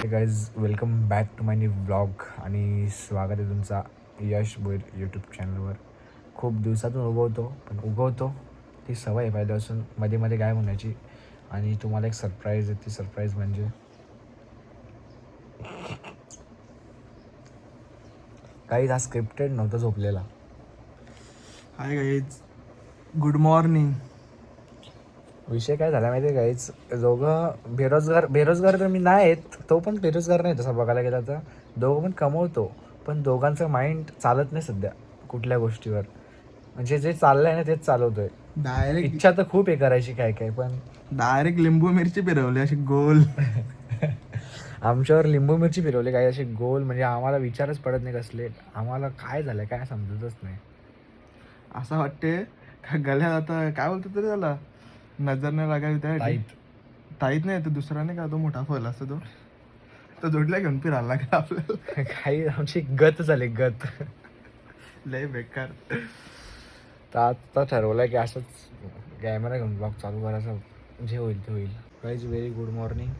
Guys welcome back to my new blog आणि स्वागत आहे तुमचा यश बोईर यूट्यूब चॅनलवर. खूप दिवसातून उगवतो ती सवय आहे पहिल्यापासून मध्ये मध्ये गायब होण्याची. आणि तुम्हाला एक सरप्राईज आहे. ती सरप्राईज म्हणजे काही हा स्क्रिप्टेड नव्हता झोपलेला. Hi guys, good morning. विषय काय झाला माहिती आहे गाईज, दोघं बेरोजगार तर मी नाही आहेत, तो पण बेरोजगार नाही तसं बघायला गेला तर. दोघं पण कमवतो, पण दोघांचं माइंड चालत नाही सध्या कुठल्या गोष्टीवर. म्हणजे जे चाललं आहे ना तेच चालवतोय. डायरेक्ट इच्छा तर खूप आहे करायची काय काय, पण डायरेक्ट लिंबू मिरची फिरवली अशी गोल. आमच्यावर लिंबू मिरची फिरवली काही असे गोल. म्हणजे आम्हाला विचारच पडत नाही कसले. आम्हाला काय झालं काय समजतच नाही. असं वाटते का गळ्यात आता काय बोलतो तरी त्याला, नजर नाही लागावी त्यासाठी. ताईत नाही, तो दुसरा नाही का, तो मोठा फल असतो तो जोडला घेऊन फिरायला लागला आपल्याला. काही आमची गत झाली गत. लय बेकार. तर आता ठरवलं की असंच कॅमेरा घेऊन ब्लॉग चालू करायचा, जे होईल ते होईल. Guys very good morning.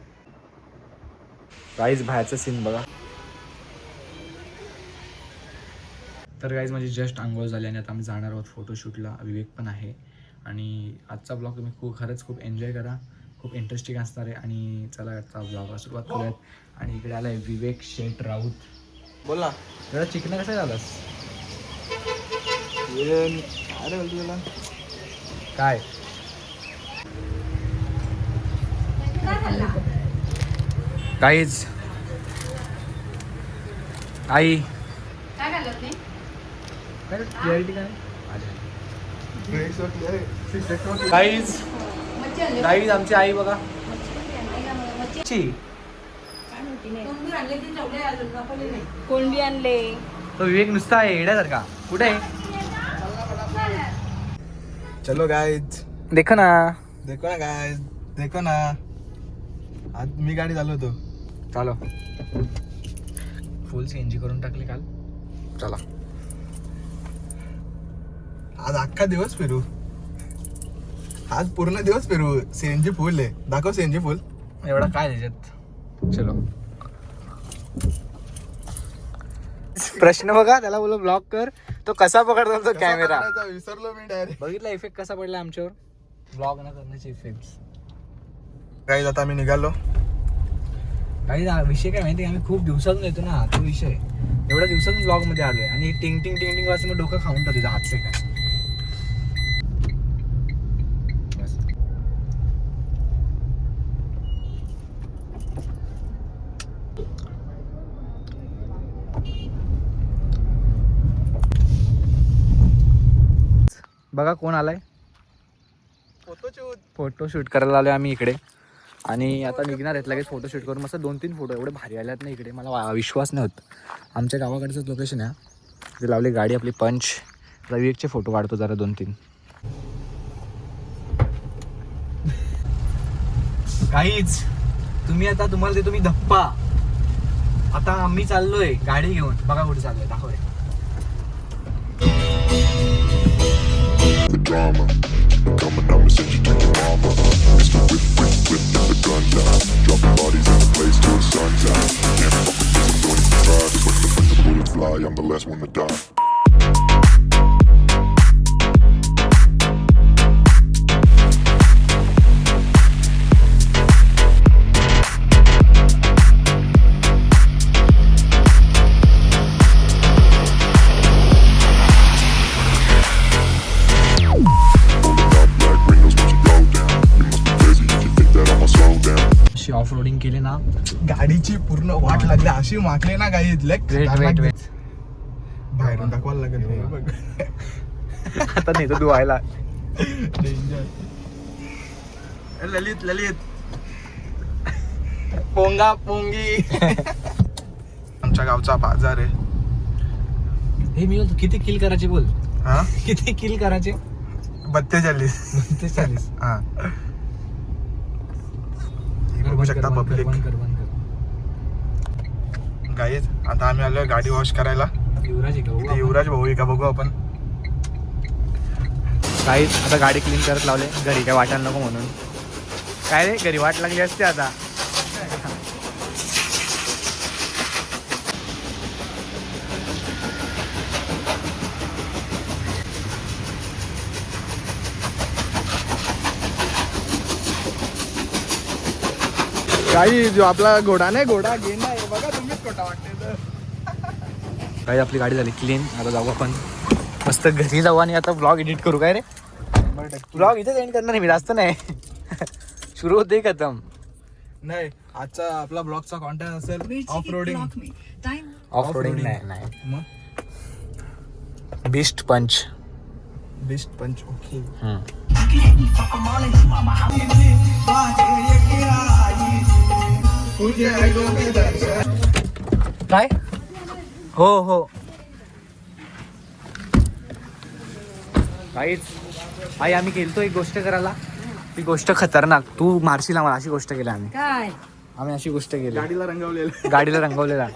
Guys बाहेरचं सीन बघा. तर गाईज माझी जस्ट आंघोळ झाली आणि आता आम्ही जाणार आहोत फोटोशूटला. विवेक पण आहे आणि आजचा ब्लॉग तुम्ही खरंच खूप एन्जॉय करा. खूप इंटरेस्टिंग असणार आहे. आणि चला आजचा ब्लॉगला सुरुवात करूयात. आणि इकडे आला आहे विवेक शेठ राऊत. बोल ना. जरा चिकन कसं झालंस अरे बोलतो तुला काय काहीच आई काय घालत नाही? क्लिअरिटी काय ड्रेस वाटले. काहीच मच्छी आणली? काहीच आमची आई बघा. मच्छी आणले की ठेवले अजून वापरले नाही. कोणबी आणले? तो विवेक नुसता आहे येड्यासारखा. कुठे आहे? चलो गाईज, देखो ना गाईज देखो ना. आज मी गाडी चालवतो. चालो. फुल सीएनजी करून टाकले काल. चला आज अख्खा दिवस फिरू. आज पूर्ण दिवस फिरू. सीएनजी फुल आहे. दाखव सीएनजी फुल. एवढा काय त्याच्यात. चलो. प्रश्न बघा त्याला, बोलो ब्लॉक कर. तो कसा पकडतो तो कॅमेरा. विसरलो मी डायरेक्ट. बघितला इफेक्ट कसा पडला आमच्यावर ब्लॉग न करण्याचे इफेक्ट. गाईज आता आम्ही निघालो. काही विषय काय माहिती, आम्ही खूप दिवसातून येतो ना तो विषय. एवढ्या दिवसातून ब्लॉग मध्ये आलोय आणि टिंग टिंग टिंग टिंग वाजता मग डोकं खाऊन टाकतो हातचे काय. बघा कोण आलाय. फोटोशूट करायला आलोय आम्ही इकडे. आणि आता निघणार आहेत लगेच फोटोशूट करून. मस्त 2-3 फोटो एवढे भारी आल्यात ना इकडे, मला विश्वास नाही होत. आमच्या गावाकडचंच लोकेशन आहे. तिथे लावली गाडी आपली पंच. विवेकचे फोटो काढतो जरा 2-3. काहीच तुम्ही आता तुम्हाला देतो मी धप्पा. आता आम्ही चाललोय गाडी घेऊन. बघा कुठे चाललोय दाखव. The drama coming up and send you to your mama. Mr. Whip, get the guns out. Dropping bodies in the place till the sun's out. Can't fuck with this, I'm going to try. Just when the bullets fly, I'm the last one to die. Off roading केले ना, गाडीची पूर्ण वाट लागली. अशी मागले ना guys. Weight बाहेरून दाखवायला लागेल. आता नाही तो धुवायला. ललित पोंगा पोंगी. आमच्या गावचा बाजार आहे. हे मी बोलतो किती किल करायचे बोल. हा, किती किल करायचे? 42. हा, बघू शकता पब्लिक. गाईज आता आम्ही आलोय गाडी वॉश करायला. युवराज भाऊ का बघू आपण. काहीच आता गाडी क्लीन करत लावले. घरी काय वाटायला नको म्हणून. काय रे घरी वाट लागली असते आता. काही जो आपला घोडा नाही घोडा गेला आहे बघा तुम्हीच खोटा वाटते तर. काही आपली गाडी झाली क्लीन. आता जाऊ आपण मस्त घरी जाऊ आणि आता ब्लॉग एडिट करू. काय रे ब्लॉग इथेच एंड करणार नाही मी, जास्त नाही. सुरू होते खतम. नाही आजचा आपला ब्लॉगचा कॉन्टेंट असेल ऑफ रोडिंग. ऑफ रोडिंग नाही. मग बिस्ट पंच. बेस्ट पंच. ओके. काय हो काहीच आई आम्ही गेलतो एक गोष्ट करायला. ती गोष्ट खतरनाक. तू मारशील आम्हाला. अशी गोष्ट केली काय आम्ही अशी गोष्ट केली. गाडीला रंगवलेलं. गाडीला रंगवलेला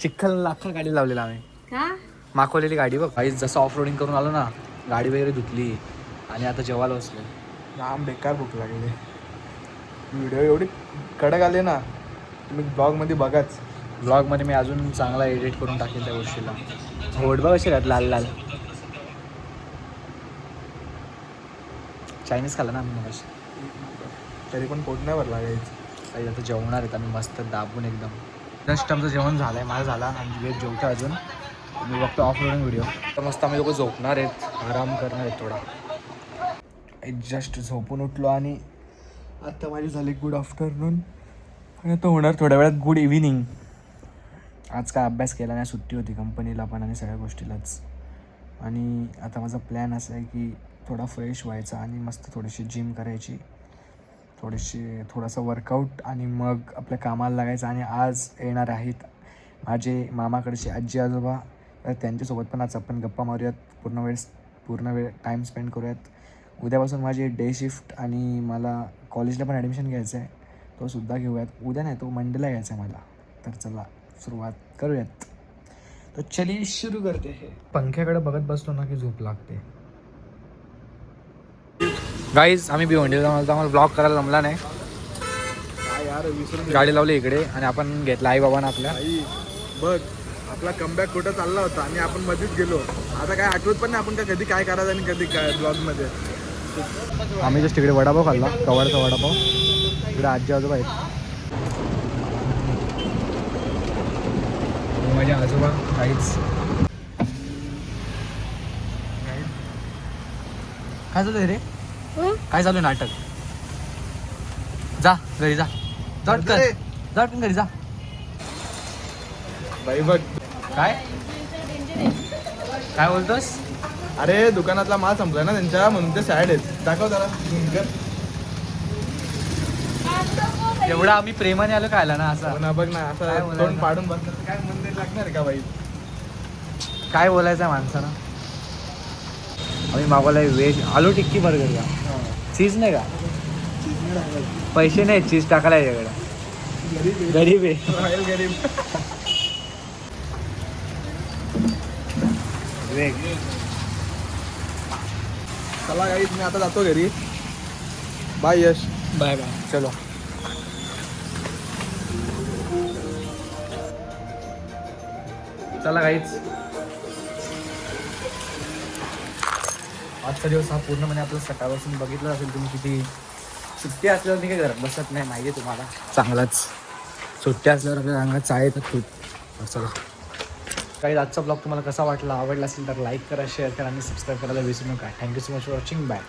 चिखल अख्खा गाडी लावलेला आम्ही. का माखवलेली गाडी बघ. काहीच जसं ऑफ रोडिंग करून आलो ना, गाडी वगैरे धुतली आणि आता जेवायला बसलो. जाम बेकार भूक लागली. व्हिडिओ एवढी कडक आले ना, तुम्ही ब्लॉगमध्ये बघाच. ब्लॉगमध्ये मी अजून चांगला एडिट करून टाकेल त्या गोष्टीला. होट बघ कशी राहत लाल लाल. चायनीज खाल्लं ना आम्ही मगाशी. तरी पण पोट नाही भरला गाईच. काही आता जेवणार आहेत आम्ही मस्त दाबून एकदम. जस्ट आमचं जेवण झालं आहे. माझं झाला आणि वेट जेवतो अजून. मी बघतो ऑफ रोडिंग व्हिडिओ. तर मस्त आम्ही लोक झोपणार आहेत, आराम करणार आहेत थोडा. जस्ट झोपून उठलो आणि आता माझी झाली गुड आफ्टरनून आणि आता होणार थोड्या वेळात गुड इव्हिनिंग. आज काय अभ्यास केला नाही, सुट्टी होती कंपनीला पण आणि सगळ्या गोष्टीलाच. आणि आता माझा प्लॅन असा आहे की थोडा फ्रेश व्हायचा आणि मस्त थोडीशी जिम करायची, थोडासा वर्कआउट आणि मग आपल्या कामाला लागायचं. आणि आज येणार आहेत माझे मामाकडचे आजी आजोबा, तर त्यांच्यासोबत पण आज आपण गप्पा मारूयात. पूर्ण वेळ टाईम स्पेंड करूयात. उद्यापासून माझी डे शिफ्ट आणि मला कॉलेजला पण ॲडमिशन घ्यायचं आहे, तो सुद्धा घेऊयात. उद्या नाही, तो मंडेला घ्यायचा आहे मला. तर चला सुरुवात करूयात. तर चलिए सुरू करते हे. पंख्याकडे बघत बसलो ना की झोप लागते. गाईज आम्ही भिवंडीला जाऊन आलो, आम्हाला ब्लॉग करायला जमला नाही. काय यार विसरून गाडी लावली इकडे आणि आपण घेतला आई बाबांना आपल्या. आई बघ आपला कमबॅक कुठं चालला होता आणि आपण मध्येच गेलो. आता काय आठवत पण नाही आपण का कधी काय करायचं आणि कधी काय ब्लॉगमध्ये. आम्ही जस्ट तिकडे वडापाव खाल्ला, कवाडचा वडापाव. इकडे आजी आजोबा आहेत. माझे आजोबा काहीच. काय चालू आहे रे? काय चालू आहे नाटक? जा घरी जा. पण घरी जा. बाई बघ काय काय बोलतोस? अरे दुकानातला माल संपला ना त्यांच्या, म्हणून ते सॅड आहेत. दाखव जरा. एवढं आम्ही प्रेमाने आलो खायला ना असं. हो ना बघ ना काय असं बोलायचं? तोंड पाडून बसणार काय मंदिर लागणार का बाई. काय बोलायचं माणसानं. आम्ही मागवला व्हेज आलू टिक्की बर्गर का. चीज नाही का? पैसे नाही चीज टाकायला याच्याकडे. गरीब आहे. रॉयल गरीब. चला गाईज मी आता जातो घरी. बाय यश. Bye bye. चलो. चला काहीच. आजचा दिवस हा पूर्णपणे आपलं सकाळपासून बघितलं असेल तुम्ही किती. सुट्टी असल्यावर मी काही घरात बसत नाही, माहिती आहे तुम्हाला. चांगलाच सुट्टी असल्यावर आपल्या अंगात चाय येतात खूप. चला काही आजचा ब्लॉग तुम्हाला कसा वाटला, आवडला असेल तर लाईक करा, शेअर करा आणि सबस्क्राईब करायला विसरू नका. Thank you so much for watching. Bye.